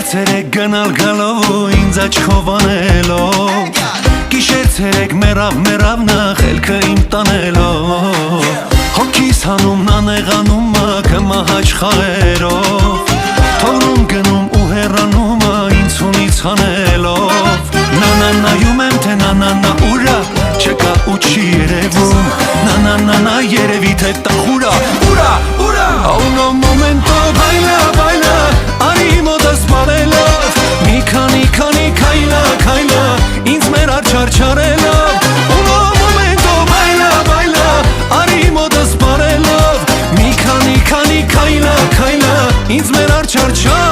ցերեկ գնալ գալով ու ինձ աչքով անելով Գիշեր ցերեկ մերավ նախ ելքը իմ տանելով Հոգիս հանում նա նեղանում կմահաճ խաղերով Թողնում գնում ու հեռանում ինձ հանելով Նանա նայում եմ թե նանա ուրա չկա ու չի երևում Նանա երևի թե տխուրա ուրա A uno momento baila Արի մոտս պարելով Մի քանի քայլա Ինձ մեր արջարելով Uno momento baila Արի մոտս պարելով Մի քանի քայլա Ինձ մեր արջարելով